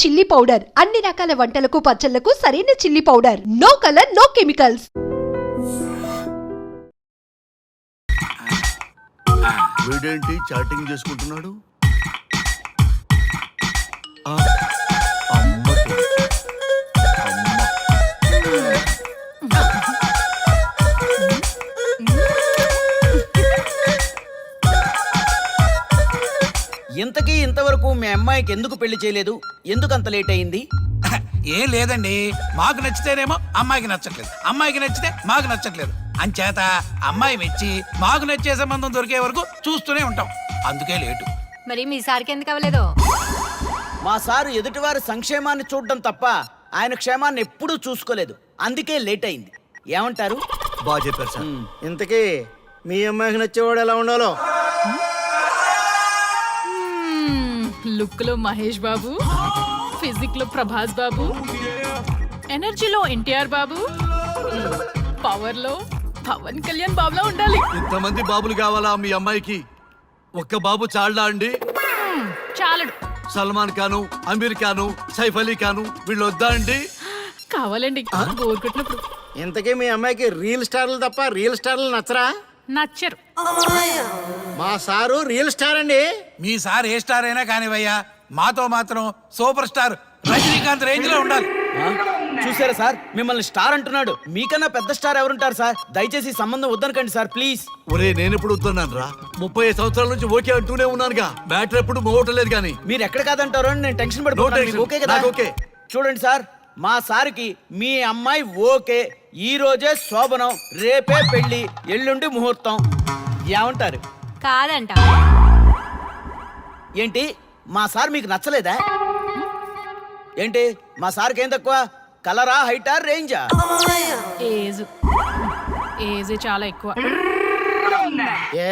Chilli powder అన్ని రకాల వంటలకు పచ్చళ్లకు సరైన chilli powder. No colour no chemicals. వీడేంటి చాటింగ్ చేసుకుంటున్నాడు? ఇంతకీ ఇంతవరకు మీ అమ్మాయికి ఎందుకు పెళ్లి చేయలేదు? ఎందుకు అంత లేట్ అయింది? ఏం లేదండి, మాకు నచ్చితేనేమో అమ్మాయికి నచ్చట్లేదు, అమ్మాయికి నచ్చితే మాకు నచ్చట్లేదు. అంచేత అమ్మాయి మెచ్చి మాకు నచ్చే సంబంధం దొరికే వరకు చూస్తూనే ఉంటాం. అందుకే లేటు. మరి మీ సార్కి ఎందుకు అవ్వలేదు? మా సారు ఎదుటివారి సంక్షేమాన్ని చూడడం తప్ప ఆయన క్షేమాన్ని ఎప్పుడూ చూసుకోలేదు. అందుకే లేట్ అయింది. ఏమంటారు? బాగా చెప్పారు సార్. ఇంతకీ మీ అమ్మాయికి నచ్చేవాడు ఎలా ఉండాలో? లుక్ లో మహేష్ బాబు, ఫిజిక్ లో ప్రభాస్ బాబు, ఎనర్జీలో ఎన్టీఆర్ బాబు, పవర్ లో పవన్ కళ్యాణ్ బాబులా ఉండాలి. ఇంతమంది బాబులు కావాలా మీ అమ్మాయికి? ఒక్క బాబు చాళ్ళా అండి? చాలడు. సల్మాన్ ఖాను, అమీర్ ఖాను, సైఫ్ అలీ ఖాను వీళ్ళు వద్దా అండి? కావాలండి. గోరుకుట్టినప్పుడు. ఇంతకీ మీ అమ్మాయికి రియల్ స్టార్లు తప్ప రియల్ స్టార్లు నచ్చరా? నచ్చరు. మా సారు రియల్ స్టార్ అండి. మీ సార్ ఏ స్టార్ అయినా కానివయ్యా, మాతో మాత్రం సూపర్ స్టార్ రజనీకాంత్ రేంజ్ లో ఉండాలి. చూసారా సార్, మిమ్మల్ని స్టార్ అంటున్నాడు. మీకన్నా పెద్ద స్టార్ ఎవరుంటారు సార్? దయచేసి సంబంధం వద్దనకండి సార్, ప్లీజ్. ఒరే నేను ఎప్పుడు వస్తున్నాను రా? 35 సంవత్సరాల నుంచి ఓకే అంటూనే ఉన్నానుగా. బ్యాటరీ ఎప్పుడు మోగటలేదు కానీ. మీరు ఎక్కడ కాదంటారో అని నేను టెన్షన్ పడుతున్నాను. ఓకే కదా? ఓకే. చూడండి సార్, మా సార్కి మీ అమ్మాయి ఓకే. ఈ రోజే శోభనం, రేపే పెళ్లి, ఎల్లుండి ముహూర్తం. ఏమంటారు? కాదంట. ఏంటి, మా సార్ మీకు నచ్చలేదా? ఏంటి, మా సార్కి ఏం తక్కువ? కలరా, హైటా, రేంజా? ఏజ్ చాలా ఎక్కువ. ఏ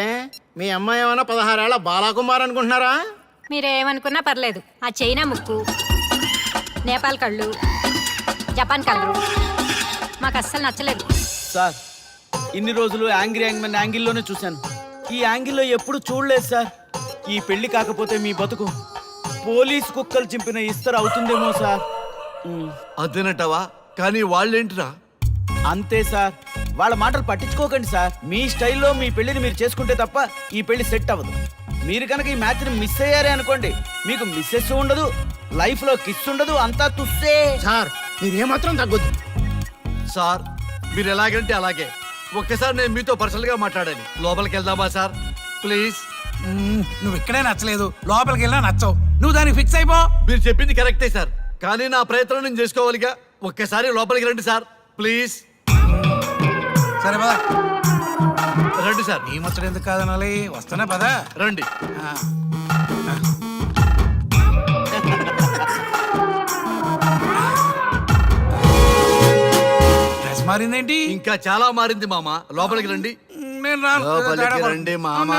మీ అమ్మాయి ఏమైనా 16 ఏళ్ల బాలాకుమార్ అనుకుంటున్నారా? మీరేమనుకున్నా పర్లేదు. ఆ చైనా ముక్కు, నేపాల్ కళ్ళు, జపాన్ కలరు మాకు అస్సలు నచ్చలేదు. సార్, ఇన్ని రోజులు యాంగ్రీ యాంగ్మెన్ యాంగిల్లోనే చూశాను. ఈ యాంగిల్లో ఎప్పుడు చూడలేదు సార్. ఈ పెళ్లి కాకపోతే మీ బతుకు పోలీస్ కుక్కలు చింపిన ఇస్తరు అవుతుందేమో సార్. అదేనంటావా? కానీ వాళ్ళేంటిరా? అంతే సార్, వాళ్ళ మాటలు పట్టించుకోకండి సార్. మీ స్టైల్లో మీ పెళ్లిని మీరు చేసుకుంటే తప్ప ఈ పెళ్లి సెట్ అవ్వదు. మీరు కనుక ఈ మ్యాచ్ని మిస్ అయ్యారే అనుకోండి, మీకు మిస్సెస్ ఉండదు, లైఫ్ లో కిస్ ఉండదు, అంతా తుస్సే. సార్ మీరేమాత్రం తగ్గొద్దు. సార్ మీరు ఎలాగంటే అలాగే. ఒక్కసారి నేను మీతో పర్సనల్ గా మాట్లాడాలి. లోపలికి వెళ్దామా సార్? ప్లీజ్. నువ్వు ఇక్కడే నచ్చలేదు, లోపలికి వెళ్ళినా నచ్చవు. నువ్వు దానికి ఫిక్స్ అయిపో. మీరు చెప్పింది కరెక్టే సార్, కానీ నా ప్రయత్నం నేను చేసుకోవాలిగా. ఒక్కసారి లోపలికి రండి సార్, ప్లీజ్. సరే పదా, రండి సార్. నీ ముచ్చట ఎందుకు కాదనాలి? వస్తున్నా పదా, రండి. డ్రెస్ మారిందేంటి? ఇంకా చాలా మారింది మామ. లోపలికి రండి. నేను రాను. లోపలికి రండి మామ.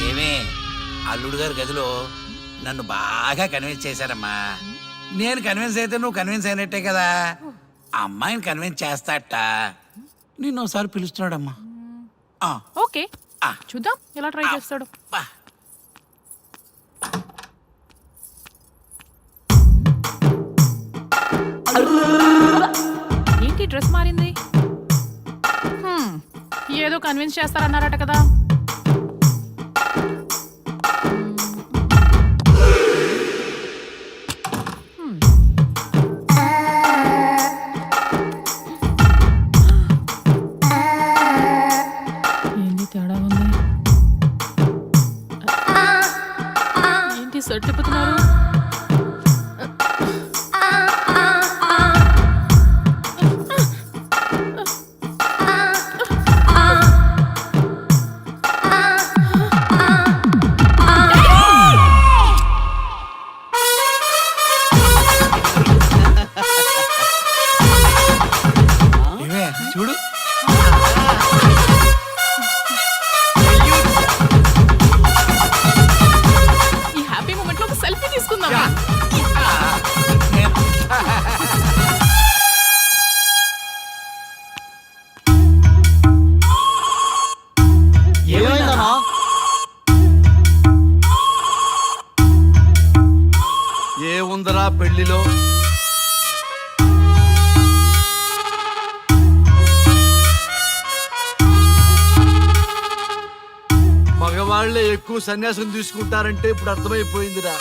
ఏమే, అల్లుడు గారి గదిలో నన్ను బాగా కన్విన్స్ చేశారమ్మా. నేను కన్విన్స్ అయితే నువ్వు కన్విన్స్ అయినట్టే కదా. అమ్మాయిని కన్విన్స్ చేస్తాట. నిన్ను ఒకసారి పిలుస్తున్నాడమ్మా. ఓకే, చూద్దాం ఎలా ట్రై చేస్తాడు. ఏంటి డ్రెస్ మారింది? ఏదో కన్విన్స్ చేస్తారన్నారట కదా. తిప్పుతున్నారు. చూడు, ఈ హ్యాపీ మూమెంట్ లో ఒక సెల్ఫీ తీసుకుందాం. ముందర పెళ్లిలో మగవాళ్లే ఎక్కువ సన్యాసం తీసుకుంటారంటే ఇప్పుడు అర్థమైపోయిందిరా.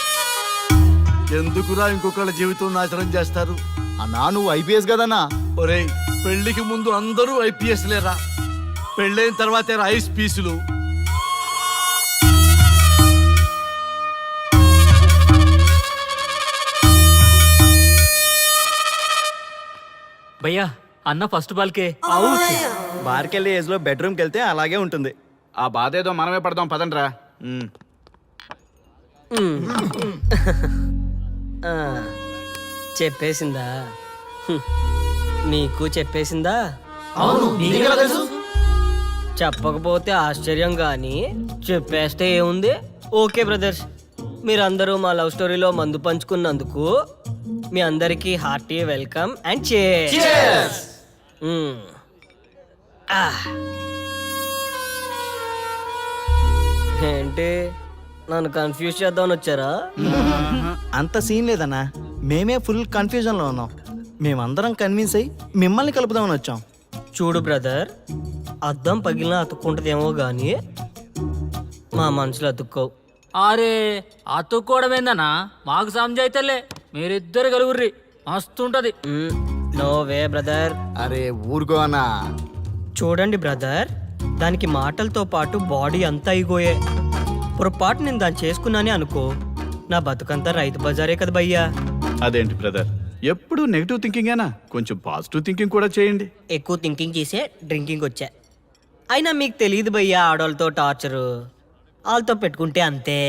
ఎందుకురా ఇంకొకళ్ళ జీవితం నాశనం చేస్తారు? అన్నా నువ్వు ఐపీఎస్ కదన్నా. ఒరేయ్, పెళ్లికి ముందు అందరూ ఐపీఎస్ లేరా, పెళ్ళైన తర్వాతే ఐస్ పీసులు. భయ్యా అన్న ఫస్ట్ బాల్కే బార్కెళ్ళి ఏజ్ లో బెడ్రూమ్కి వెళ్తే అలాగే ఉంటుంది. ఆ బాధ ఏదో మనమే పడదాం పదండ్రా. చెప్పేసిందా? నీకు చెప్పేసిందా? చెప్పకపోతే ఆశ్చర్యం గాని చెప్పేస్తే ఏముంది? ఓకే బ్రదర్స్, మీరందరూ మా లవ్ స్టోరీలో మందు పంచుకున్నందుకు మీ అందరికీ హార్టీ వెల్కమ్ అండ్ cheers. ఏంటి నన్ను కన్ఫ్యూజ్ చేద్దామని వచ్చారా? అంత సీన్ లేదన్నా, మేమే ఫుల్ కన్ఫ్యూజన్ లో ఉన్నాం. మేమందరం కన్విన్స్ అయ్యి మిమ్మల్ని కలుపుదామని వచ్చాం. చూడు బ్రదర్, అద్దం పగిలినా అతుక్కుంటదేమో గాని మా మనసులో అతుక్కోవు. అరే అతుక్కోవడమేందన్నా, మాకు సంజాయితేలే, మీరిద్దరు కలుగుర్రి మస్తుంటది. No way brother. అరే ఊరుకో అన్నా. చూడండి బ్రదర్, దానికి మాటలతో పాటు బాడీ అంతా అయిపోయే. పొరపాటు నేను దాన్ని చేసుకున్నానే అనుకో, నా బతుకంతా రైతు బజారే కదా భయ్యా. అదేంటి బ్రదర్, ఎప్పుడు నెగిటివ్ థింకింగేనా? కొంచెం పాజిటివ్ థింకింగ్ కూడా చేయండి. ఎక్కువ థింకింగ్ చేసే డ్రింకింగ్ వచ్చా. అయినా మీకు తెలియదు భయ్యా ఆడవాళ్ళతో టార్చరు, వాళ్ళతో పెట్టుకుంటే అంతే.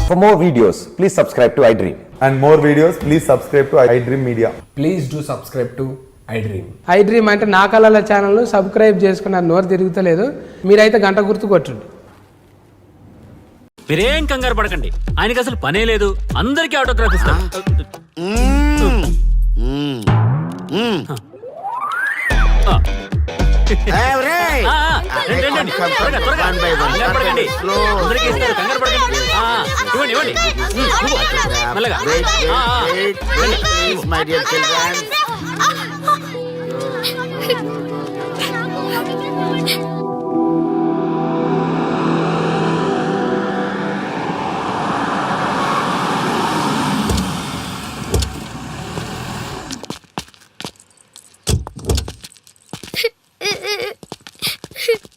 For more videos, please subscribe to iDream. And more videos, please subscribe to iDream Media. Please do subscribe to iDream. iDream అంటే నా కళల ఛానల్ను సబ్స్క్రైబ్ చేసుకున్న నోరు తిరుగుతలేదు, మీరైతే గంట గుర్తు కొట్టండి. మీరేం కంగారు పడకండి, ఆయనకి అసలు పనే లేదు, అందరికీ ఆటోగ్రాఫ్ ఇస్తాం. అందరికీ ఇస్తారు, కంగారు పడకండి. ఇవ్వండి ఇవ్వండి మెల్లగా. My dear children.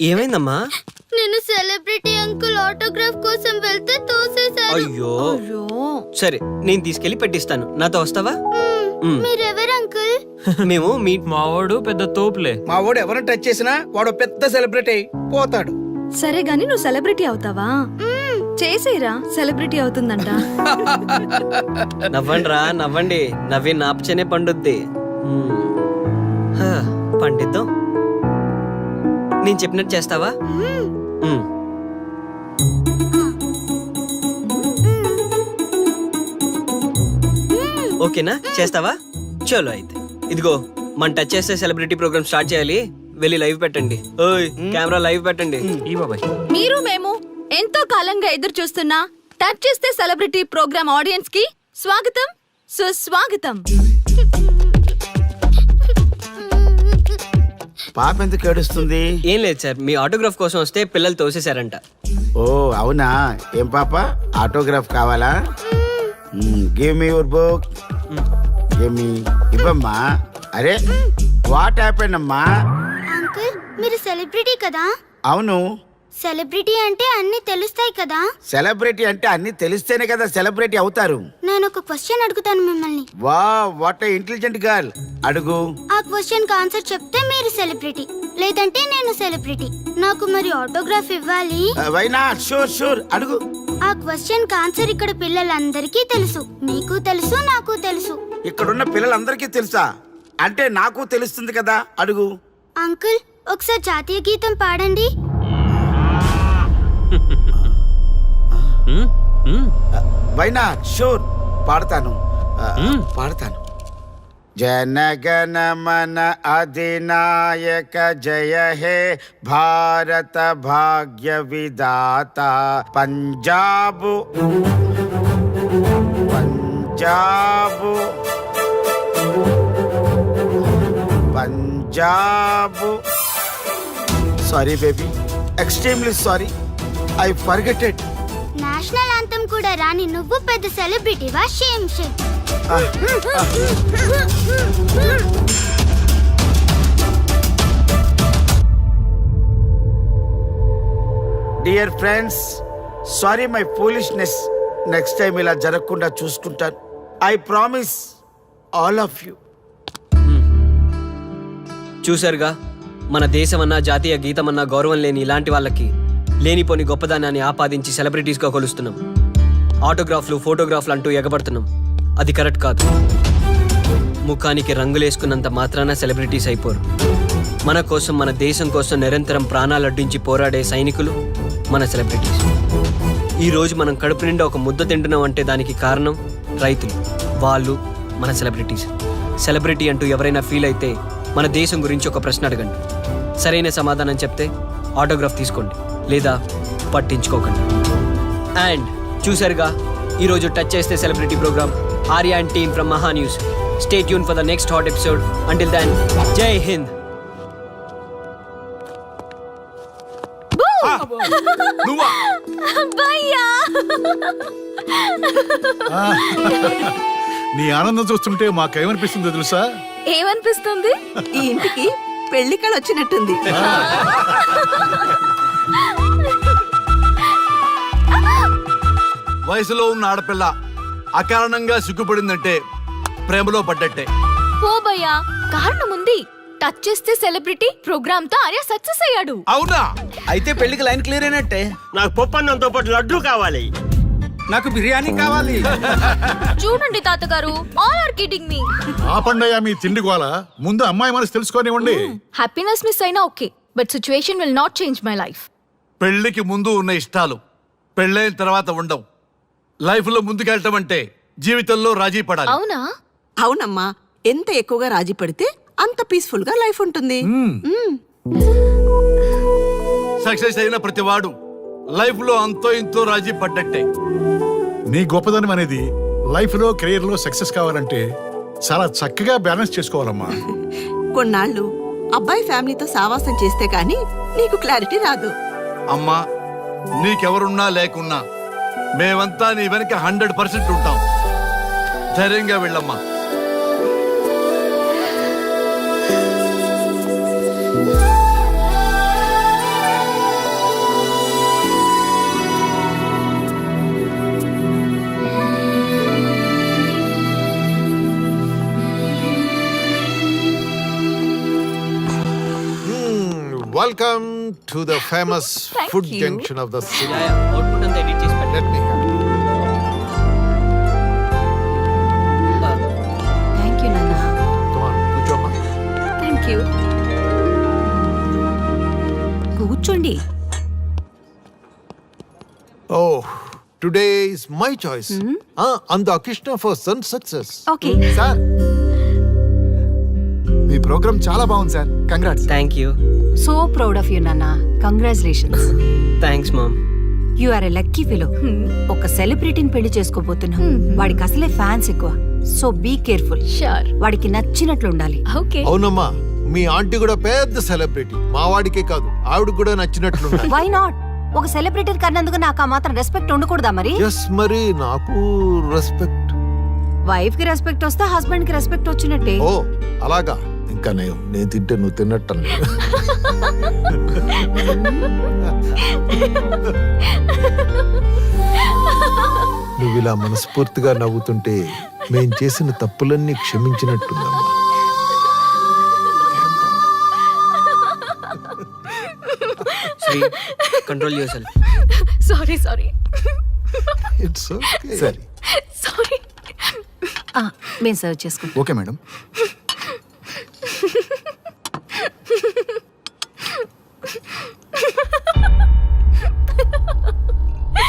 ఏమైందమ్మా? నేను సెలబ్రిటీ అంకుల్ ఆటోగ్రాఫ్ కోసం వెళ్తే తోసేశారు. అయ్యో, సరే నేను తీసుకెళ్లి పెట్టిస్తాను, నాతో వస్తావా? మీరెవరు అంకుల్? మేము మీ మావాడు పెద్ద తోపులే. మా వాడు ఎవరిని టచ్ చేసినా వాడు పెద్ద సెలబ్రిటీ పోతాడు. సరే గాని నువ్వు సెలబ్రిటీ అవుతావా? చేసేరా, సెలబ్రిటీ అవుతుందంట. నవ్వండి రా నవ్వండి, నవ్వి నాపచనే పండుద్ది. పండిద్దాం. నేను చెప్పినట్టు చేస్తావా? ఓకేనా, చేస్తావా? చలో అయితే ఇదిగో, మన టచ్ చేస్తే సెలబ్రిటీ ప్రోగ్రామ్ స్టార్ట్ చేయాలి. వెళ్ళి లైవ్ పెట్టండి. ఓయ్ కెమెరా లైవ్ పెట్టండి. ఈ బాబాయ్, మీరు మేము ఎంతో కాలంగా ఎదురు చూస్తున్నా టచ్ చేస్తే సెలబ్రిటీ ప్రోగ్రామ్ ఆడియన్స్ కి స్వాగతం, సుస్వాగతం. పాప ఎందుకు ఏడుస్తుంది? ఏం లేదు సార్, మీ ఆటోగ్రాఫ్ కోసం వస్తే పిల్లలు తోసేశారంట. ఓ అవునా? ఏం పాప, ఆటోగ్రాఫ్ కావాలా? Give me your book. Give me. ఇవ్వమ్మా. అరే వాట్ హ్యాపెండ్ అమ్మా? అంకుల్ మీరు సెలబ్రిటీ కదా? అవును. సెలబ్రిటీ అంటే అన్ని తెలుస్తాయి కదా? సెలబ్రిటీ అంటే అన్ని తెలిస్తేనే కదా సెలబ్రిటీ అవుతారు. నేను ఒక క్వశ్చన్ అడుగుతాను మిమ్మల్ని. వా వాట్ ఏ ఇంటెలిజెంట్ గర్ల్. అడుగు. ఆ క్వశ్చన్ కి ఆన్సర్ చెప్తే మీరు సెలబ్రిటీ, లేదంటే నేను సెలబ్రిటీ. నాకు మరి ఆటోగ్రాఫ్ ఇవ్వాలి. Why not? షూర్ షూర్, అడుగు. ఆ క్వశ్చన్ కి ఆన్సర్ ఇక్కడ పిల్లలందరికీ తెలుసు, మీకు తెలుసు, నాకు తెలుసు. ఇక్కడున్న పిల్లలందరికీ తెలుసా? అంటే నాకు తెలుస్తుంది కదా. అడుగు. అంకుల్ ఒకసారి జాతీయ గీతం పాడండి. Why not? షూర్, పాడతాను. పాడతాను. జనగణ మన అధినాయక జయ హే భారత భాగ్య విధాత Punjab Punjab Punjab sorry baby, extremely sorry, I forget it. National anthem కూడా రాని నువ్వు పెద్ద సెలబ్రిటీవా? Shame shame. Dear friends, sorry my foolishness. Next time ఇలా జరగకుండా చూసుకుంటాను. I promise all of you. చూశారుగా, మన దేశమన్నా జాతీయ గీతమన్నా గౌరవం లేని ఇలాంటి వాళ్ళకి లేనిపోని గొప్పదానాన్ని ఆపాదించి సెలబ్రిటీస్గా కొలుస్తున్నాం. ఆటోగ్రాఫ్లు, ఫోటోగ్రాఫ్లు అంటూ ఎగబడుతున్నాం. అది కరెక్ట్ కాదు. ముఖానికి రంగులేసుకున్నంత మాత్రాన సెలబ్రిటీస్ అయిపోరు. మన కోసం, మన దేశం కోసం నిరంతరం ప్రాణాలు అడ్డించి పోరాడే సైనికులు మన సెలబ్రిటీస్. ఈరోజు మనం కడుపు నిండా ఒక ముద్ద తింటున్నాం అంటే దానికి కారణం రైతులు. వాళ్ళు మన సెలబ్రిటీస్. సెలబ్రిటీ అంటూ ఎవరైనా ఫీల్ అయితే మన దేశం గురించి ఒక ప్రశ్న అడగండి. సరైన సమాధానం చెప్తే ఆటోగ్రాఫ్ తీసుకోండి, లేదా పట్టించుకోకండి. అండ్ చూసారుగా, ఈరోజు టచ్ చేస్తే celebrity program. Arya and team from Maha news. Stay tune for the next hot episode. Until then, Jai Hind. నీ ఆనందం చూస్తుంటే మాకేమనిపిస్తుందో తెలుసా? ఏమనిపిస్తుంది? ఈ ఇంటికి పెళ్లి కళ వచ్చినట్టుంది. వయసులో ఉన్న ఆడపిల్ల అకారణంగా సిగ్గుపడిందంటే ప్రేమలో పడ్డట్టే. ఓ భయ్యా, కారణం ఉంది. టచ్ చేస్తే సెలబ్రిటీ ప్రోగ్రామ్ తో ఆర్య సక్సెస్ అయ్యాడు. అవునా? అయితే పెళ్లికి లైన్ క్లియర్ అయినట్టే. నాకు పప్పన్నంతో పాటు లడ్డు కావాలి. నాకు బిర్యానీ కావాలి. చూడండి తాతగారు, ఆల్ ఆర్ కిడింగ్ మీ. ఆ పండగ మీ తిండి గోల ముందు అమ్మాయి మనసు తెలుసుకోనివ్వండి. హ్యాపీనెస్ మిస్ అయినా okay, but situation will not change my life. పెళ్లికి ముందు ఉన్న ఇష్టాలు పెళ్ళైన తర్వాత ఉండవు. లైఫ్ లో ముందుకెళ్ళటం అంటే జీవితంలో రాజీ పడాలి. అవునా? అవునమ్మా, ఎంత ఎక్కువగా రాజీ పడితే అంత పీస్ఫుల్ గా లైఫ్ ఉంటుంది. సక్సెస్ అయిన ప్రతివాడు లైఫ్ లో అంతో ఇంతో రాజీ పడ్డట్టే. నీ గొప్పదనం అనేది లైఫ్ లో, కెరీర్ లో సక్సెస్ కావాలంటే చాలా చక్కగా బ్యాలెన్స్ చేసుకోవాలమ్మా. కొన్నాళ్ళు అబ్బాయి ఫ్యామిలీతో సావాసం చేస్తే కానీ నీకు క్లారిటీ రాదు. అమ్మా, నీకెవరున్నా లేకున్నా మేమంతా నీ వెనక 100% ఉంటాం. ధైర్యంగా వెళ్ళమ్మా. Welcome to the famous food junction of the city. Output అంతా ఎడిట్ చేసి పెట్టండి. Let me have it. Thank you నాన్న. Come on, కూర్చోమ్మా. Thank you. కూర్చోండి. Oh, today is my choice. And Krishna for son success. Okay. Sir, మీ program చాలా బాగుంది సార్. Congrats. Thank you. So proud of you నాన్న. Congratulations. Thanks mom. You are a lucky fellow. ఒక సెలబ్రిటీని పెళ్లి చేసుకోబోతున్నావు. వాడికి అసలే ఫ్యాన్స్ ఎక్కువ. So be careful. షూర్. వాడికి నచ్చినట్లు ఉండాలి. ఓకే. అవునమ్మా, మీ ఆంటీ కూడా పెద్ద సెలబ్రిటీ. మా వాడికే కాదు, ఆవిడ కూడా నచ్చినట్లు వై నాట్? ఒక సెలబ్రిటీ కన్నందుకు నాకు ఆ మాత్రం రెస్పెక్ట్ ఉండకూడదా మరి? ఎస్, మరి నాకు రెస్పెక్ట్. వైఫ్ కి రెస్పెక్ట్ వస్తే హస్బెండ్ కి రెస్పెక్ట్ వచ్చినట్టే. ఓ అలాగా? ఇంకా నేను తింటే నువ్వు తిన్నట్టు. నువ్వు ఇలా మనస్ఫూర్తిగా నవ్వుతుంటే మేం చేసిన తప్పులన్నీ క్షమించినట్టుందమ్మా. Sri, control your sorry sorry. It's okay. సరే, సారీ. మేము సర్వ్ చేసుకుంటాం. Okay madam.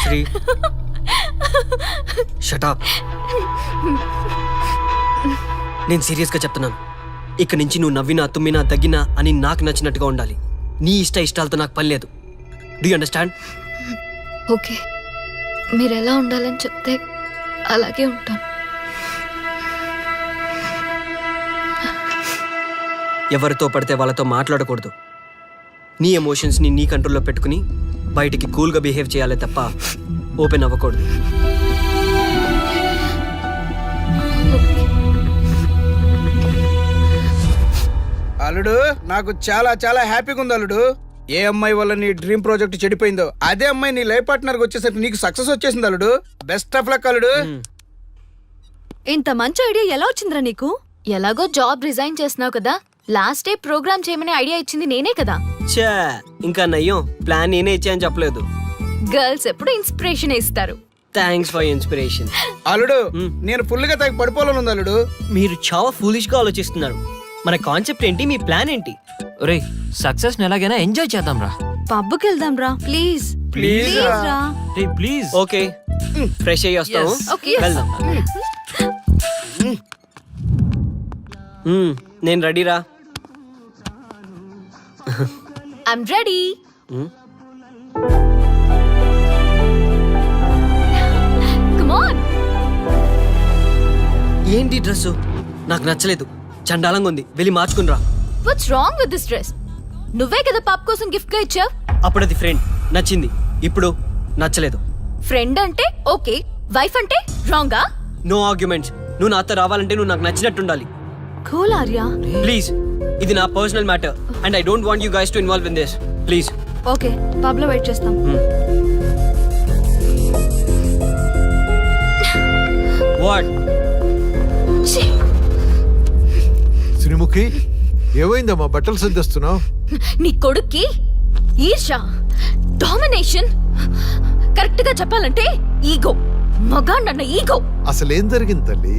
Sri, shut up. నేను సీరియస్గా చెప్తున్నాను. ఇక్కడి నుంచి నువ్వు నవ్వినా తుమ్మినా దగ్గినా అని నాకు నచ్చినట్టుగా ఉండాలి. నీ ఇష్టాలతో నాకు పని లేదు. Do you understand? ఓకే, మీరు ఎలా ఉండాలని చెప్తే అలాగే ఉంటాను. ఎవరితో పడితే వాళ్ళతో మాట్లాడకూడదు. నీ ఎమోషన్స్ని నీ కంట్రోల్లో పెట్టుకుని బయటికి కూల్గా బిహేవ్ చేయాలి తప్ప ఓపెన్ అవ్వకూడదు. అల్లుడు, నాకు చాలా చాలా హ్యాపీగా ఉంది అల్లుడు. ఏ అమ్మాయి వల్ల నీ డ్రీమ్ ప్రాజెక్ట్ చెడిపోయిందో అదే అమ్మాయి నీ లైఫ్ పార్ట్నర్ వచ్చేసరికి నీకు సక్సెస్ వచ్చేసింది అల్లుడు. బెస్ట్ ఆఫ్ లక్ అల్లుడు. ఇంత మంచి ఐడియా ఎలా వచ్చిందిరా నీకు? ఎలాగో జాబ్ రిజైన్ చేస్తున్నావు కదా, లాస్ట్ డే ప్రోగ్రామ్ చేయమనే ఐడియా ఇచ్చింది నేనే కదా. చా, ఇంకా నయ్యం ప్లాన్ నేనే ఇచ్చాయని చెప్పలేదు. గర్ల్స్ ఎప్పుడు ఇన్స్పిరేషన్ ఇస్తారు. Thanks for inspiration. అల్లుడు, నేను ఫుల్ గా తగ్గ పడిపోవాలని ఉంది అల్లుడు. మీరు చాలా ఫూలిష్ గా ఆలోచిస్తున్నారు. మన కాన్సెప్ట్ ఏంటి, మీ ప్లాన్ ఏంటి? ఒరే, సక్సెస్ ఎలాగైనా ఎంజాయ్ చేద్దాం రా. పబ్కి వెళ్దాం రా ప్లీజ్. ప్లీజ్ రా. రే ప్లీజ్. ఓకే, ఫ్రెష్ అయ్యి వస్తాము. Okay. వెళ్దాం. నేను రెడీరా. I'm ready. Come on. ఏంటి డ్రెస్? నాకు నచ్చలేదు, చండాలంగా ఉంది. వెళ్ళి మార్చుకునిరా. What's wrong with this dress? నువ్వే కదా పాప కోసం గిఫ్ట్ గా ఇచ్చావు. అప్పుడు అది ఫ్రెండ్, నచ్చింది. ఇప్పుడు నచ్చలేదు. ఫ్రెండ్ అంటే ఓకే, వైఫ్ అంటే రాంగా? No arguments. నువ్వు నాతో రావాలంటే నువ్వు నాకు నచ్చినట్టు ఉండాలి. కూల్ ఆర్య. ప్లీజ్, ఇది నా personal matter and I don't want you guys to involve in this. Please. Okay, pub లో వెయిట్ చేస్తాం. వాట్? శ్రీముఖి, ఏమైందమ్మా బట్టలు సర్దిస్తున్నావు? నీ కొడుక్కి ఈర్ష, డామినేషన్, కరెక్ట్ గా చెప్పాలంటే ఈగో. మగాండన్న ఈగో. అసలేం జరిగింది తల్లి?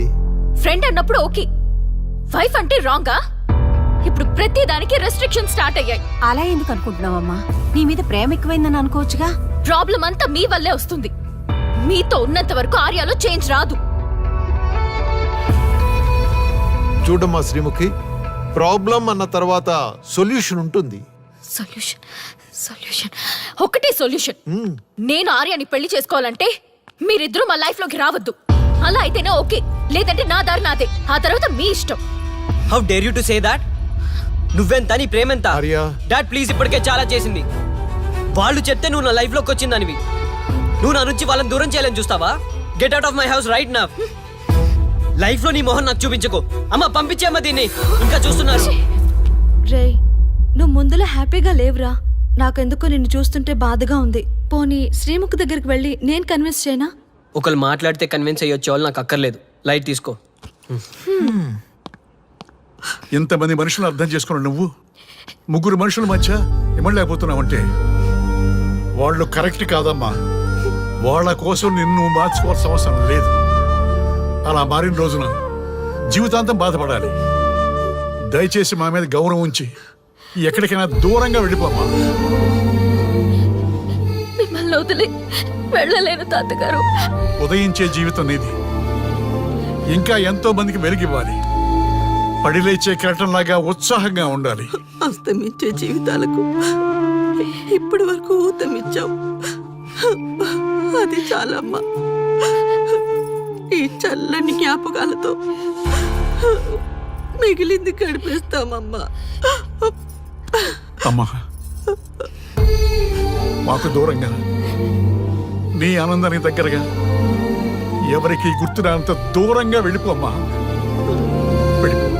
ఫ్రెండ్ అన్నప్పుడు ఓకే, వైఫ్ అంటే రాంగా? ఇప్పుడు ప్రతి దానికి రెస్ట్రిక్షన్ స్టార్ట్ అయ్యాయి. అలా ఎందుకు అనుకుంటున్నావమ్మా? నీ మీద ప్రేమ ఎక్కువైందని అనుకోవచ్చుగా. ప్రాబ్లం అంతా మీ వల్లే వస్తుంది. మీతో ఉన్నంత వరకు ఆర్యాలో చేంజ్ రాదు. చూడమ్మా శ్రీముఖి, ప్రాబ్లం అన్న తర్వాత సొల్యూషన్ ఉంటుంది. సొల్యూషన్, సొల్యూషన్, ఒకటే సొల్యూషన్. నేను ఆర్యాని పెళ్లి చేసుకోవాలంటే మీరిద్దరూ మా లైఫ్ లోకి రావద్దు. అలా అయితేనే ఓకే, లేదంటే నా దారి నాదే. ఆ తర్వాత మీ ఇష్టం. How dare you to say that? నువ్వెంత, నీ ప్రేమెంత? డాడ్ ప్లీజ్, ఇప్పటికే చాలా చేసింది. వాళ్ళు చెప్తే నువ్వు నా లైఫ్ లోకి వచ్చిందానివి. నువ్వు నా నుంచి వాళ్ళని దూరం చేయాలని చూస్తావా? Get out of my house right now. Life లో నీ మొహం నాకు చూపించకు. అమ్మ పంపించేమ్మా దీన్ని, ఇంకా చూస్తున్నారు. రే, నువ్వు ముందులో హ్యాపీగా లేవురా. నాకెందుకో నిన్ను చూస్తుంటే బాధగా ఉంది. పోనీ శ్రీముఖ్ దగ్గరికి వెళ్ళి నేను కన్విన్స్ చేయనా? ఒకళ్ళు మాట్లాడితే కన్విన్స్ అయ్యొచ్చే వాళ్ళు నాకు అక్కర్లేదు. లైట్ తీసుకో. ఇంతమంది మనుషులు అర్థం చేసుకున్న నువ్వు ముగ్గురు మనుషుల మధ్య ఇమ్మలేకపోతున్నావంటే వాళ్ళు కరెక్ట్ కాదమ్మా. వాళ్ళ కోసం నిన్ను మార్చుకోవాల్సిన అవసరం లేదు. అలా మారిన రోజున జీవితాంతం బాధపడాలి. దయచేసి మా మీద గౌరవం ఉంచి ఎక్కడికైనా దూరంగా వెళ్ళిపోమ్మా. మిమ్మల్ని వదిలి వెళ్ళలేను తాతగారు. ఉదయించే జీవితం నీది. ఇంకా ఎంతో మందికి వెలిగివ్వాలి. పడిలేచే కెరటంలాగా ఉత్సాహంగా ఉండాలి. అస్తమించే జీవితాలకు ఇప్పటి వరకు ఊతమిచ్చాం. అది చాలమ్మా. ఈ చల్లని జ్ఞాపకాలతో మిగిలింది గడిపేస్తామమ్మా. అమ్మా, మాకు దూరంగా నీ ఆనందానికి దగ్గరగా ఎవరికి గుర్తురానంత దూరంగా వెళ్ళిపోమ్మా. వెళ్ళిపో.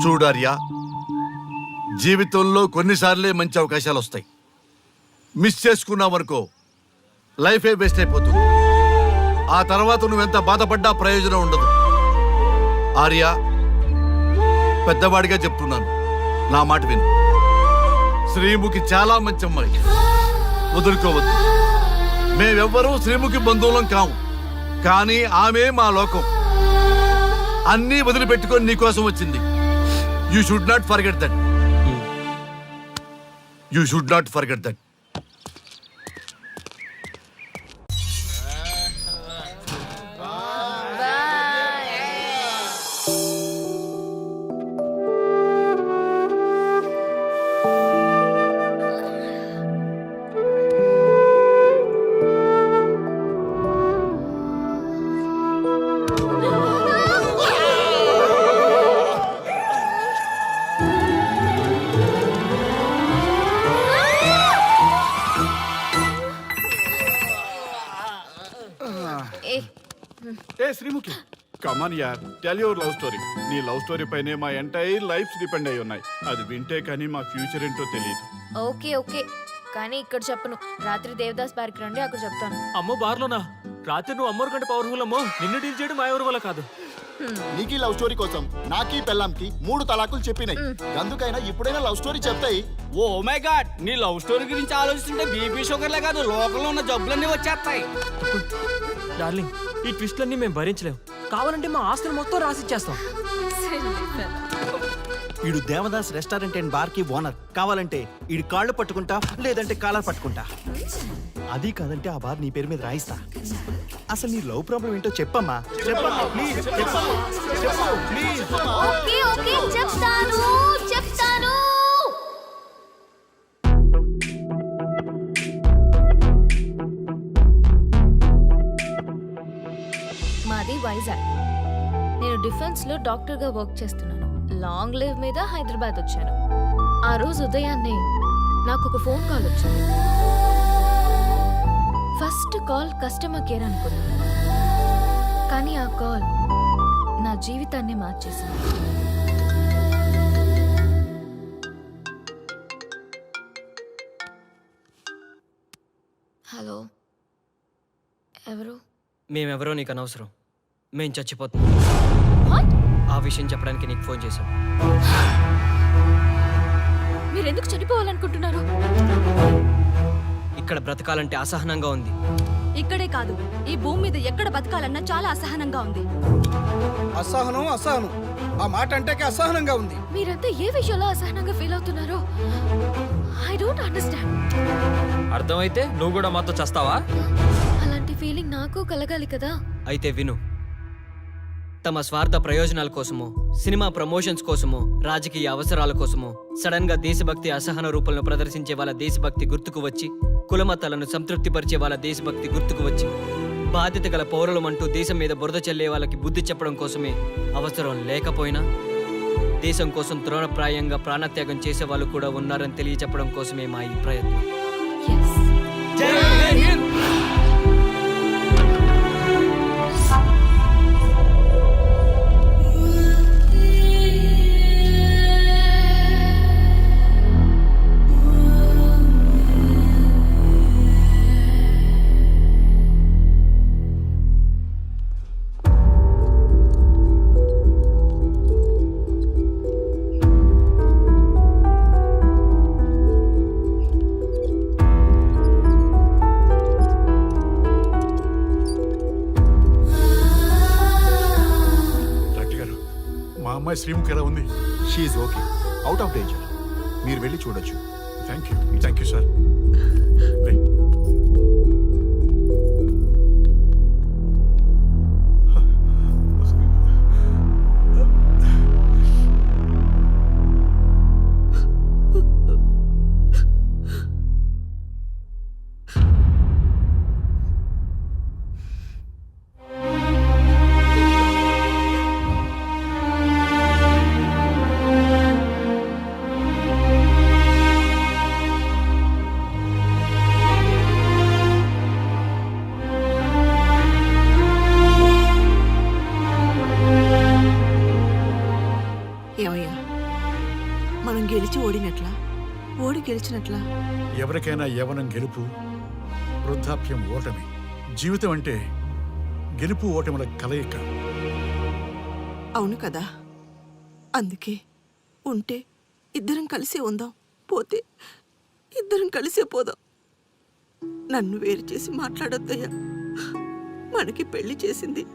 చూడార్యా, జీవితంలో కొన్నిసార్లే మంచి అవకాశాలు వస్తాయి. మిస్ చేసుకున్నావనుకో లైఫే వేస్ట్ అయిపోతుంది. ఆ తర్వాత నువ్వెంత బాధపడ్డా ప్రయోజనం ఉండదు. ఆర్య, పెద్దవాడిగా చెప్తున్నాను, నా మాట విను. శ్రీముఖి చాలా మంచి అమ్మాయి, వదులుకోవద్దు. మేమెవ్వరూ శ్రీముఖి బంధువులం కాము, కానీ ఆమె మా లోకం. అన్నీ వదిలిపెట్టుకొని నీకోసం వచ్చింది. You should not forget that. You should not forget that. కమాన్ యార్, టెల్ యువర్ లవ్ స్టోరీ. నీ లవ్ స్టోరీ పైనే మా ఎంటైర్ లైఫ్ డిపెండ్ అయి ఉన్నాయి. అది వింటే కానీ మా ఫ్యూచర్ ఏంటో తెలియదు. ఓకే ఓకే, కానీ ఇక్కడ చెప్పను. రాత్రి దేవదాస్ బార్కి రండి, అక్కడ చెప్తాను. అమ్మో బార్లోనా? రాత్రి నువ్వు అమ్మోరు కంటే పవర్ఫుల్ అమ్మో. నిన్ను డీల్ చేయడం మా ఎవరి వల్ల కాదు. నీకీ లవ్ స్టోరీ కోసం నాకీ పెళ్ళాంకి 3 తలాకులు చెప్పినాయి. అందుకైనా ఇప్పుడైనా లవ్ స్టోరీ చెప్తాయి. ఓ మై గాడ్, నీ లవ్ స్టోరీ గురించి ఆలోచిస్తుంటే బీపీ షుగర్లే కాదు లోకంలో ఉన్న జబ్బులన్నీ వచ్చేస్తాయి. డార్లింగ్, ఈ ట్విస్ట్లన్నీ మేము భరించలేం. కావాలంటే మా ఆస్తులు మొత్తం రాసిచ్చేస్తాం. ఈడు దేవదాస్ రెస్టారెంట్ అండ్ బార్ కి ఓనర్. కావాలంటే ఈడు కాళ్ళు పట్టుకుంటా, లేదంటే కాలర్ పట్టుకుంటా. అది కాదంటే ఆ బార్ నీ పేరు మీద రాయిస్తా. అసలు నీ లవ్ ప్రాబ్లం ఏంటో చెప్పమ్మా. చెప్పమ్మా ప్లీజ్, చెప్పమ్మా, చెప్పు ప్లీజ్. ఓకే ఓకే, చెప్తాను చెప్తాను. మాది వైజాగ్. నేను డిఫెన్స్ లో డాక్టర్ గా వర్క్ చేస్తున్నాను. లాంగ్ లీవ్ మీద హైదరాబాద్ వచ్చాను. ఆ రోజు ఉదయాన్నే నాకు ఒక ఫోన్ కాల్ వచ్చింది. ఫస్ట్ కాల్ కస్టమర్ కేర్ అనుకున్నాను, కానీ ఆ కాల్ నా జీవితాన్ని మార్చేసింది. హలో, ఎవరు? మేమెవరో నీకు అనవసరం. మేం చచ్చిపోతున్నాం. ఆ విషయం చెప్పడానికి నీకు ఫోన్ చేశాం. మీరెందుకు చనిపోవాలనుకుంటున్నారు? ఇక్కడ బ్రతకాలంటే అసహనంగా ఉంది. ఇక్కడే కాదు, ఈ భూమి మీద ఎక్కడ బతకాలన్నా చాలా అసహనంగా ఉంది. అసహనం అసహనం, ఆ మాట అంటే అసహనంగా ఉంది. మీరంతా ఏ విషయంలో అసహనంగా ఫీల్ అవుతున్నారో ఐ డోంట్ అండర్స్టాండ్. అర్థమైతే నువ్వు కూడా మాతో చస్తావా? అలాంటి ఫీలింగ్ నాకు కలగాలి కదా. అయితే విను. తమ స్వార్థ ప్రయోజనాల కోసమో, సినిమా ప్రమోషన్స్ కోసమో, రాజకీయ అవసరాల కోసమో సడన్ గా దేశభక్తి అసహన రూపంలో ప్రదర్శించే వాళ్ళ దేశభక్తి గుర్తుకు వచ్చి, కులమతాలను సంతృప్తిపరిచే వాళ్ళ దేశభక్తి గుర్తుకు వచ్చి, బాధ్యత గల పౌరులమంటూ దేశం మీద బురద చల్లే వాళ్ళకి బుద్ధి చెప్పడం కోసమే, అవసరం లేకపోయినా దేశం కోసం తృణప్రాయంగా ప్రాణత్యాగం చేసే వాళ్ళు కూడా ఉన్నారని తెలియచెప్పడం కోసమే మా ఈ ప్రయత్నం. అమ్మాయి శ్రీముఖి ఎలా ఉంది? She's okay, out of danger. మీరు వెళ్ళి చూడొచ్చు. Thank you sir. ఏమయ్యా, మనం గెలిచి ఓడినట్లా, ఓడి గెలిచినట్లా? ఎవరికైనా యవ్వనం గెలుపు, వృద్ధాప్యం ఓటమి. జీవితం అంటే గెలుపు ఓటముల కలయిక. అవును కదా, అందుకే ఉంటే ఇద్దరం కలిసే ఉందాం, పోతే ఇద్దరం కలిసే పోదాం. నన్ను వేరు చేసి మాట్లాడొద్దయ్యా. మనకి పెళ్లి చేసింది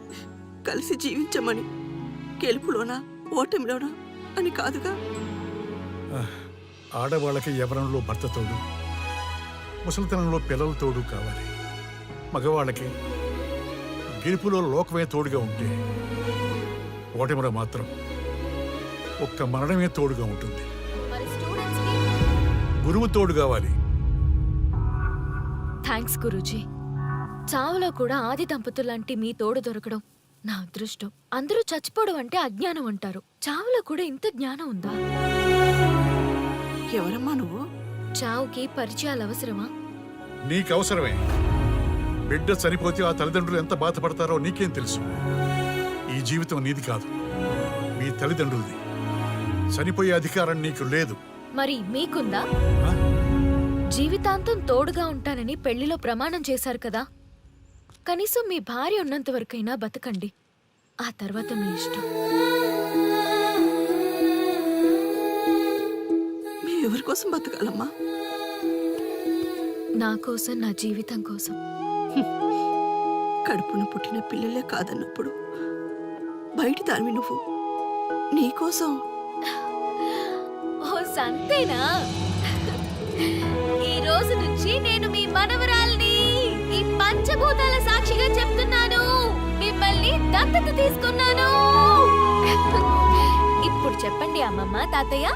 కలిసి జీవించమని, గెలుపులోనా ఓటమిలోనా అని కాదుగా. ఆడవాళ్ళకి యవ్వనంలో భర్త తోడు, ముసలితనంలో పిల్లల తోడు కావాలి. మగవాళ్ళకి గెలుపులో లోకమే తోడుగా ఉంటే, ఓటమిలో మాత్రం ఒక్క మరణమే తోడుగా ఉంటుంది. గురువు తోడు కావాలి. థ్యాంక్స్ గురూజీ. చావులో కూడా ఆది దంపతులాంటి మీ తోడు దొరకడం నా అదృష్టం. అందరూ చచ్చిపోవడం అంటే అజ్ఞానం అంటారు. చావులో కూడా ఇంత జ్ఞానం ఉందా? ఎవరమ్మా నువ్వు? చావుకి పరిచయాలు అవసరమా? నీకు అవసరమే. బిడ్డ చనిపోతే ఆ తల్లిదండ్రులు ఎంత బాధపడతారో నీకేం తెలుసు? ఈ జీవితం నీది కాదు, మీ తల్లిదండ్రులది. చనిపోయే అధికారం నీకు లేదు. మరి మీకుందా? జీవితాంతం తోడుగా ఉంటానని పెళ్లిలో ప్రమాణం చేశారు కదా, కనీసం మీ భార్య ఉన్నంత వరకైనా బతకండి. ఆ తర్వాత మీ ఇష్టం. మేము ఎవరి కోసం బతకాలమ్మా? నా కోసం, నా జీవితం కోసం. కడుపున పుట్టిన పిల్లలే కాదన్నప్పుడు బయటి దానివి నువ్వు నీకోసం. ఓ సంతేనా? ఈ రోజు నుంచి నేను మీ మనవరాల్ని. ఈ పంచభూతాల సాక్షిగా చెప్తున్నాను, మిమ్మల్ని దత్తత తీసుకున్నాను. ఇప్పుడు చెప్పండి అమ్మమ్మ, తాతయ్య,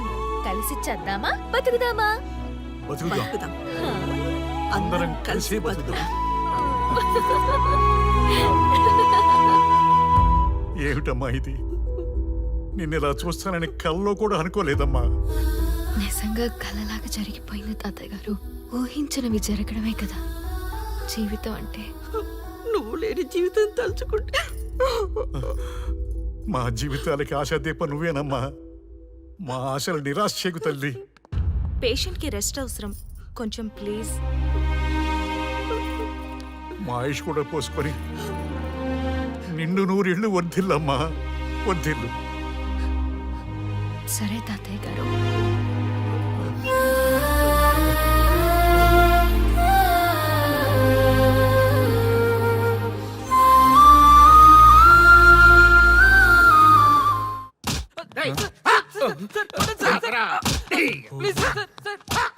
కలిసి చేద్దామా, బతుకుదామా? బతుకుదాం. అందరం కలిసి బతుకుదాం. ఏమిటమ్మా ఇది? నిన్నిలా చూస్తానని కల్లో కూడా అనుకోలేదమ్మా. నిజంగా కలలాగా జరిగిపోయింది తాతయ్య గారు. ఊహించినవి జరగడమే కదా జీవితం అంటే. నువ్వు లేని జీవితం తలుచుకుంటే మా జీవితాలకి ఆశాదీప నువ్వేనమ్మా. మా ఆశలు నిరాశ చేయకు తల్లి. పేషెంట్ కి రెస్ట్ అవసరం, కొంచెం ప్లీజ్. మా ఆయుష్ కూడా పోసుకొని నిండు నూరిళ్ళు వర్ధిల్లమ్మా, వర్ధిల్లు. సరే తాతయ్య గారు.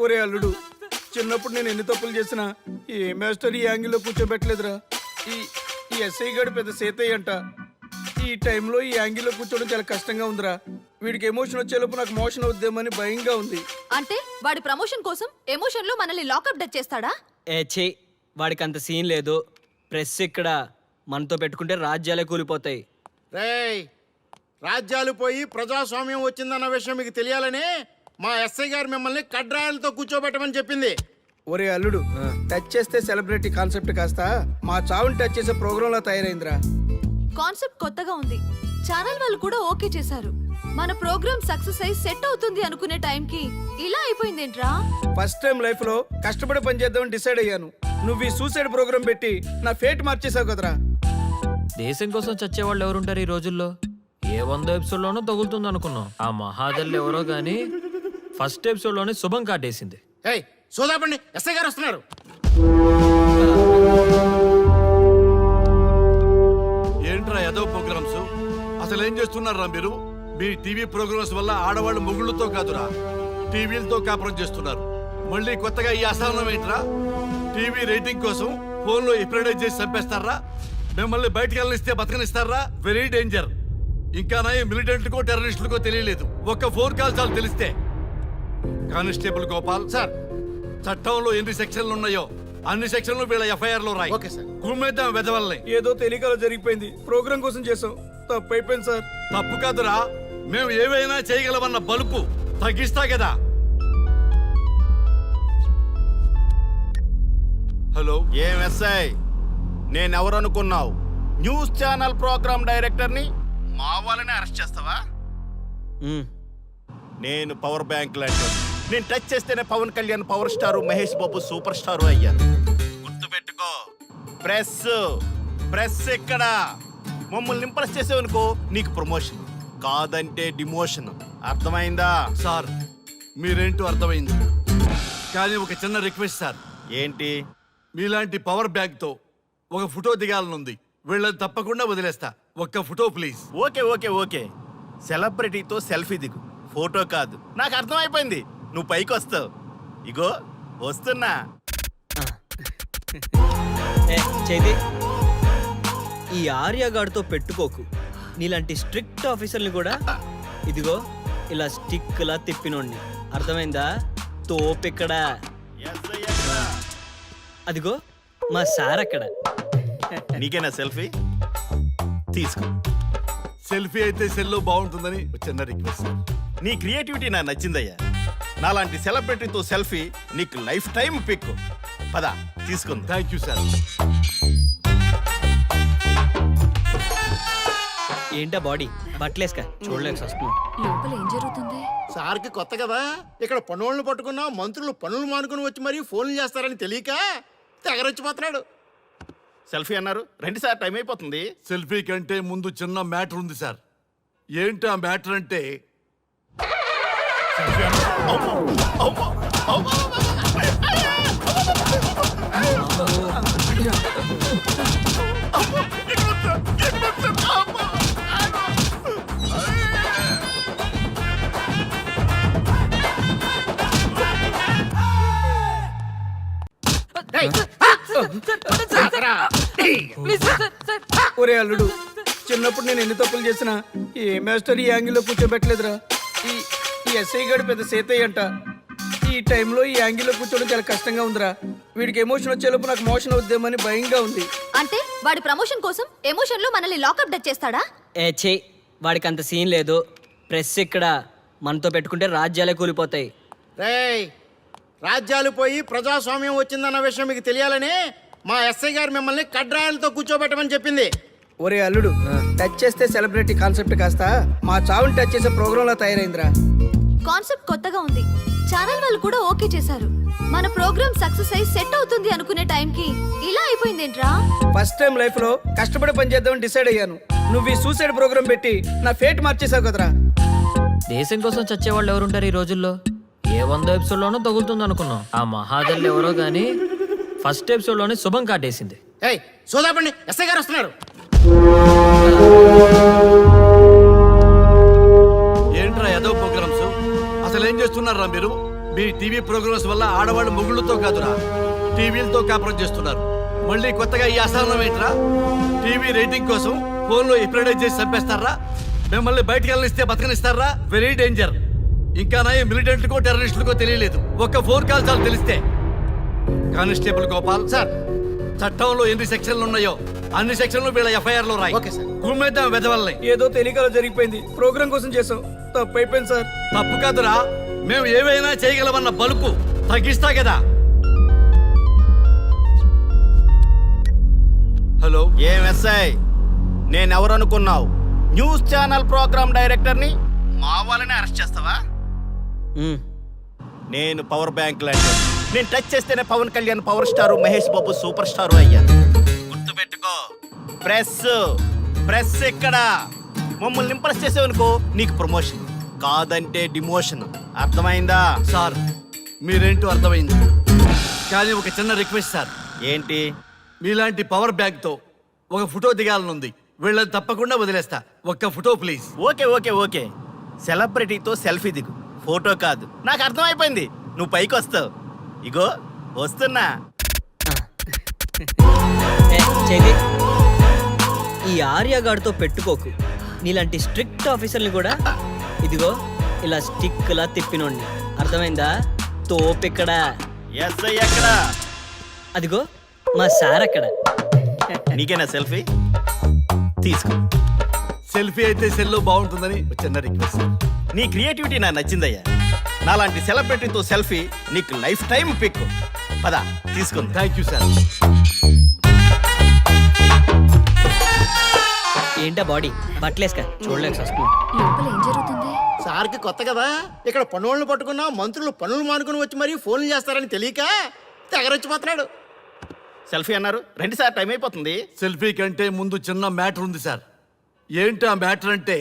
ఒరే అల్లుడు, చిన్నప్పుడు నేను ఎన్ని తప్పులు చేసినా ఏ మాస్టర్ ఈ యాంగిల్లో కూర్చోబెట్టలేదురా. ఈ ఎస్ఐ గడు పెద్ద సేతయ్య అంట. ఈ టైంలో ఈ యాంగిల్లో కూర్చోవడం చాలా కష్టంగా ఉందిరా. వీడికి ఎమోషన్ వచ్చేలోపు నాకు మోషన్ అవుద్దేమని భయంగా ఉంది. అంటే వాడి ప్రమోషన్ కోసం ఎమోషన్ లో మనల్ని లాకప్ డెత్ చేస్తాడా? ఛీ, వాడికి అంత సీన్ లేదు. ప్రెస్ ఇక్కడ మనతో పెట్టుకుంటే రాజ్యాలే కూలిపోతాయి. రేయ్, రాజ్యాలు పోయి ప్రజాస్వామ్యం వచ్చిందన్న విషయం మీకు తెలియాలని మా ఎస్ఐ గారు మిమ్మల్ని కడ్రాయలతో కూర్చోబెట్టమని చెప్పింది. ఒరే అల్లుడు, టచ్ చేస్తే సెలబ్రిటీ కాన్సెప్ట్ కాస్త మా చావుని టచ్ చేసే ప్రోగ్రామ్ లా తయారైందిరా. కాన్సెప్ట్ కొత్తగా ఉంది, ఛానల్ వాళ్ళు కూడా ఓకే చేశారు. మన ప్రోగ్రామ్ సక్సెస్ అయి సెట్ అవుతుంది అనుకునే టైంకి ఇలా అయిపోయిందేంట్రా? ఫస్ట్ టైం లైఫ్ లో కష్టపడి పని చేద్దామని డిసైడ్ అయ్యాను. నువ్వు ఈ సూసైడ్ ప్రోగ్రామ్ పెట్టి నా ఫేట్ మార్చేసావు కదరా. దేశం కోసం చచ్చేవాళ్ళు ఎవరుంటారు ఈ రోజుల్లో? ఏ 100 ఎపిసోడ్లోనో తగులుతుంది అనుకున్నాం. ఆ మహాదల్ ఎవరో గానీ ఫస్ట్ ఎపిసోడ్లోనే శుభం కాటేసింది. ఏయ్, సోదాపండి, ఎస్ఐ గారు వస్తున్నారు. ఏంట్రా ఏదో ప్రోగ్రామ్స్? అసలు ఏం చేస్తున్నారా మీరు? మీ టీవీ ప్రోగ్రామ్స్ వల్ల ఆడవాళ్ళు మొగుళ్ళతో కాదురా, టీవీలతో కాపురం చేస్తున్నారు. మళ్ళీ కొత్తగా ఈ అసహనం ఏంట్రా? టీవీ రేటింగ్ కోసం ఫోన్లో ఎప్రిడైజ్ చేసి చంపేస్తారా? మిమ్మల్ని బయటకు వెళ్ళనిస్తే బతకనిస్తారా? Very danger. ఇంకా నా మిలిటెంట్కో టెర్రరిస్టులకో తెలియలేదు, ఒక్క ఫోన్ కాల్ చాలు తెలిస్తే. కానిస్టేబుల్ గోపాల్ సార్, చట్టంలో ఎన్ని సెక్షన్లు ఉన్నాయో అన్ని సెక్షన్లు వీళ్ళ ఎఫ్ఐఆర్ లో రాయి. Okay sir. కుమ్మేద్దాం వెదవల్ని. ఏదో తెలియకలో జరిగిపోయింది, ప్రోగ్రామ్ కోసం చేసాం, తప్పైపోయింది సార్. తప్పు కాదురా, మేము ఏవైనా చేయగలమన్న బలుపు తగ్గిస్తా కదా. హలో, ఏం ఎస్ఐ, నేనెవరనుకున్నావు? న్యూస్ ఛానల్ ప్రోగ్రామ్ డైరెక్టర్ని మా వాళ్ళని అరెస్ట్ చేస్తావా? నేను పవర్ బ్యాంక్ లాంటి, నేను టచ్ చేస్తేనే Pawan Kalyan power star, Mahesh Babu super star అయ్యారు. గుర్తుపెట్టుకో, ప్రెస్ ఇక్కడ మమ్మల్ని ఇంప్రెస్ చేసేవనుకో నీకు ప్రమోషన్, కాదంటే డిమోషన్. అర్థమైందా? సార్ మీరేంటో అర్థమైంది, కానీ ఒక చిన్న రిక్వెస్ట్ సార్. ఏంటి? మీలాంటి పవర్ బ్యాంక్ తో ఒక ఫోటో దిగాలనుంది. వీళ్ళని తప్పకుండా వదిలేస్తా, ఒక్క photo please. Okay okay okay, సెలబ్రిటీతో సెల్ఫీ దిగు, ఫోటో కాదు. నాకు అర్థమైపోయింది, నువ్వు పైకి వస్తావు. ఇగో వస్తున్నా. చేతి ఈ ఆర్యగాడితో పెట్టుకోకు. నీలాంటి స్ట్రిక్ట్ ఆఫీసర్ని కూడా ఇదిగో ఇలా స్టిక్లా తిప్పినోడిని. అర్థమైందా? తోపిక్కడ. అదిగో మా సార్ అక్కడ. నీకేనా సెల్ఫీ? తీసుకో. సెల్ఫీ అయితే సెల్లో బాగుంటుందని చిన్న రిక్వెస్ట్ సార్. నీ క్రియేటివిటీ నాకు నచ్చిందయ్యా. నాలాంటి సెలబ్రిటీతో సెల్ఫీ నీకు లైఫ్ టైం పిక్. పద తీసుకుంది. Thank you sir. ఏంటా బాడీ బట్టలేసుక చూడలేక వస్తున్నాం. లోపల ఏం జరుగుతుంది? సార్కి కొత్త కదా, ఇక్కడ పనులను పట్టుకున్నా మంత్రులు పనులు మానుకుని వచ్చి మరీ ఫోన్లు చేస్తారని తెలియక తెగరొచ్చిపోతున్నాడు. సెల్ఫీ అన్నారు, రండి సార్, టైం అయిపోతుంది. సెల్ఫీ కంటే ముందు చిన్న మ్యాటర్ ఉంది సార్. ఏంటి ఆ మ్యాటర్ అంటే ఒరే అల్లుడు, చిన్నప్పుడు నేను ఎన్ని తప్పులు చేసినా ఏ మాస్టర్ ఈ యాంగిల్లో కూర్చోబెట్టలేదురా. ఈ ఎస్ఐ గడు పెద్ద సేతయ్య అంట. ఈ టైంలో ఈ యాంగిల్లో కూర్చోవడం చాలా కష్టంగా ఉందిరా. వీడికి ఎమోషన్ వచ్చేలోపు నాకు మోషన్ అవుద్దేమని భయంగా ఉంది. అంటే వాడి ప్రమోషన్ కోసం ఎమోషన్ లో మనల్ని లాకప్ డెత్ చేస్తాడా? ఏ చే వాడికి అంత సీన్ లేదు. ప్రెస్ ఇక్కడ మనతో పెట్టుకుంటే రాజ్యాలే కూలిపోతాయి. రేయ్, రాజ్యాలు పోయి ప్రజాస్వామ్యం వచ్చిందన్న విషయం మీకు తెలియాలని మా ఎస్ఐ గారు మిమ్మల్ని కడ్రాయలతో కూర్చోబెట్టమని చెప్పింది. ఒరే అల్లుడు, టచ్ చేస్తే సెలబ్రిటీ కాన్సెప్ట్ కాస్త మా చావుని టచ్ చేసే ప్రోగ్రామ్ లా తయారైందిరా. కాన్సెప్ట్ కొత్తగా ఉంది. ఛానల్ వాళ్ళు కూడా ఓకే చేశారు. మన ప్రోగ్రామ్ సక్సెస్ అయి సెట్ అవుతుంది అనుకునే టైంకి ఇలా అయిపోయిందేంట్రా? ఫస్ట్ టైం లైఫ్ లో కష్టపడి పని చేద్దామని డిసైడ్ అయ్యాను. నువ్వు ఈ సూసైడ్ ప్రోగ్రామ్ పెట్టి నా ఫేట్ మార్చేసావు కదరా. దేశం కోసం చచ్చేవాళ్ళు ఎవరుంటారు ఈ రోజుల్లో? ఏ 100 ఎపిసోడ్లోనూ తగులుతుంది అనుకున్నాం. ఆ మహాదల్లి ఎవరో గానీ ఫస్ట్ ఎపిసోడ్లోనే శుభం కాటేసింది. ఏయ్ సోదాపండి, ఎస్ఐ గారు వస్తున్నారు. ఏంట్రా ఏదో ప్రోగ్రామ్స్? అసలు ఏం చేస్తున్నారా మీరు? మీ టీవీ ప్రోగ్రామ్స్ వల్ల ఆడవాళ్ళు మొగుళ్ళతో కాదురా, టీవీలతో కాపురం చేస్తున్నారు. మళ్ళీ కొత్తగా ఈ అసహనం ఏంట్రా? టీవీ రేటింగ్ కోసం ఫోన్లో ఎప్రిడైజ్ చేసి చంపేస్తారా? మిమ్మల్ని బయటికి వెళ్ళనిస్తే బతకనిస్తారా? Very danger. ఇంకా నా మిలిటెంట్కో టెర్రరిస్టులకో తెలియలేదు, ఒక్క ఫోన్ కాల్ చాలు తెలిస్తే. కానిస్టేబుల్ గోపాల్ సార్, చట్టంలో ఎన్ని సెక్షన్లు ఉన్నాయో అన్ని సెక్షన్లు వీళ్ళ ఎఫ్ఐఆర్ లో రాయి. Okay sir. గుమ్మేద్దాం వెదవల్ని. ఏదో తెలియకలో జరిగిపోయింది. ప్రోగ్రామ్ కోసం చేసాం, తప్పు అయిపోయింది సార్. తప్పు కాదురా, మేము ఏవైనా చేయగలమన్న బలుపు తగ్గిస్తా కదా. హలో, ఏం ఎస్ఐ, నేనెవరనుకున్నావు? న్యూస్ ఛానల్ ప్రోగ్రామ్ డైరెక్టర్ని మా వాళ్ళని అరెస్ట్ చేస్తావా? నేను పవర్ బ్యాంక్ లాంటి, నేను టచ్ చేస్తేనే Pawan Kalyan power star, Mahesh Babu super star అయ్యాను. గుర్తుపెట్టుకో, ప్రెస్ ఇక్కడ మమ్మల్ని ఇంప్రెస్ చేసావనుకో నీకు ప్రమోషన్, కాదంటే డిమోషన్. అర్థమైందా? సార్ మీరేంటో అర్థమైంది, కానీ ఒక చిన్న రిక్వెస్ట్ సార్. ఏంటి? మీలాంటి పవర్ బ్యాంక్ తో ఒక ఫోటో దిగాలనుంది. వీళ్ళని తప్పకుండా వదిలేస్తా. ఒక్క ఫోటో ప్లీజ్. ఓకే సెలబ్రిటీతో సెల్ఫీ దిగు, ఫోటో కాదు. నాకు అర్థమైపోయింది, నువ్వు పైకి వస్తావు. ఇగో వస్తున్నా. చేది ఈ ఆర్యగాడితో పెట్టుకోకు. నీలాంటి స్ట్రిక్ట్ ఆఫీసర్ని కూడా ఇదిగో ఇలా స్టిక్లా తిప్పినోండి. అర్థమైందా? తోపిక్కడ. ఎస్ఐ ఎక్కడ? అదిగో మా సార్ అక్కడ. నీకేనా సెల్ఫీ? తీసుకో. సెల్ఫీ అయితే సెల్లో బాగుంటుందని ఒక చిన్న రిక్వెస్ట్. నీ క్రియేటివిటీ నాకు నచ్చిందయ్యా. నాలాంటి సెలబ్రిటీతో సెల్ఫీ నీకు లైఫ్ టైం పిక్. పదా తీసుకుంది. Thank you sir. ఏంటా బాడీ బట్టలేసుక చూడలేక వస్తున్నాం. లోపల ఏం జరుగుతుంది? సార్కి కొత్త కదా, ఇక్కడ పనులను పట్టుకున్నా మంత్రులు పనులు మానుకుని వచ్చి మరీ ఫోన్లు చేస్తారని తెలియక తెగరొచ్చిపోతున్నాడు. సెల్ఫీ అన్నారు, రండి సార్, టైం అయిపోతుంది. సెల్ఫీ కంటే ముందు చిన్న మ్యాటర్ ఉంది సార్. ఏంటి ఆ మ్యాటర్ అంటే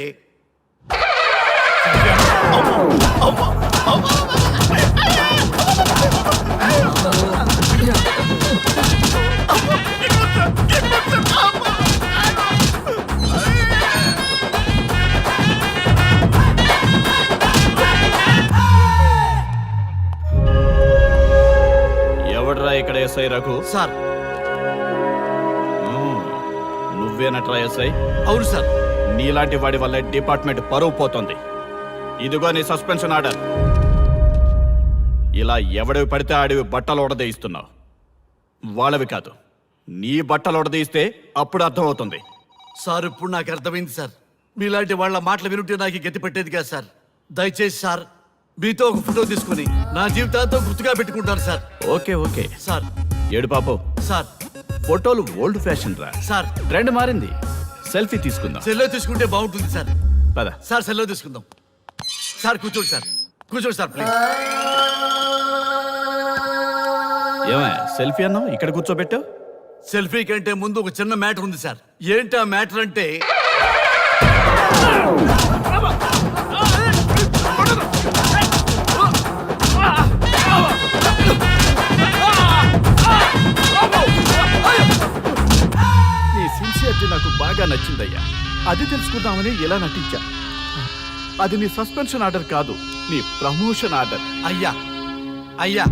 ఎవడ్రా ఇక్కడ ఎస్ఐ రఘు? సార్. నువ్వేనట్రా ఎస్ఐ? అవును సార్. నీలాంటి వాడి వల్ల డిపార్ట్మెంట్ పరువు పోతుంది. ఇదిగో నీ సస్పెన్షన్ ఆర్డర్. ఇలా ఎవడివి పడితే ఆడివి బట్టలు ఉడదీయిస్తున్నావు. వాళ్ళవి కాదు, నీ బట్టలు ఉడదీయిస్తే అప్పుడు అర్థమవుతుంది. సార్ ఇప్పుడు నాకు అర్థమైంది సార్. మీలాంటి వాళ్ళ మాటలు వినుంటే నాకు గతి పెట్టేది కాదు సార్. దయచేసి సార్ మీతో ఒక ఫోటో తీసుకుని నా జీవితాంతో గుర్తుగా పెట్టుకుంటాను సార్. Okay sir. ఏడు పాపం సార్ ఫోటోలు ఓల్డ్ ఫ్యాషన్ రా సార్. ట్రెండ్ మారింది. సెల్ఫీ తీసుకుందాం. సెల్లో తీసుకుంటే బాగుంటుంది సార్. పద. సార్ సెల్లో తీసుకుందాం. సార్ కూర్చోండి సార్. కూర్చోండి సార్ ప్లీజ్. ఏమయ్య సెల్ఫీ అన్నావు, ఇక్కడ కూర్చోబెట్టావు? సెల్ఫీ కంటే ముందు ఒక చిన్న మ్యాటర్ ఉంది సార్. ఏంటి ఆ మ్యాటర్ అంటే, నీ సిన్సియర్టీ నాకు బాగా నచ్చిందయ్యా. అది తెలుసుకుందామని ఇలా నటించా. అది నీ సస్పెన్షన్ ఆర్డర్ కాదు, నీ ప్రమోషన్ ఆర్డర్. అయ్యా అయ్యా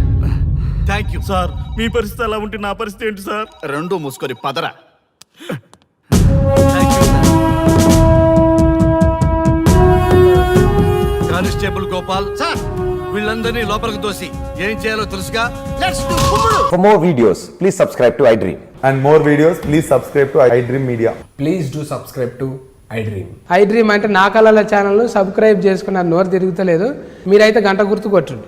థ్యాంక్ యూ సార్. మీ పరిస్థితి అలా ఉంటే నా పరిస్థితి ఏంటి సార్? రెండు మూసుకొని పదరా. కానిస్టేబుల్ గోపాల్ సార్, వీళ్ళందరినీ లోపలికి తోసి ఏం చేయాలో తెలుసుగా. For more videos, please subscribe to iDream. And more videos, please subscribe to iDream Media. Please do subscribe to I dream అంటే నా కళల ఛానల్ను సబ్స్క్రైబ్ చేసుకున్న నోరు తిరుగుతలేదు. మీరైతే గంట గుర్తు కొట్టండి.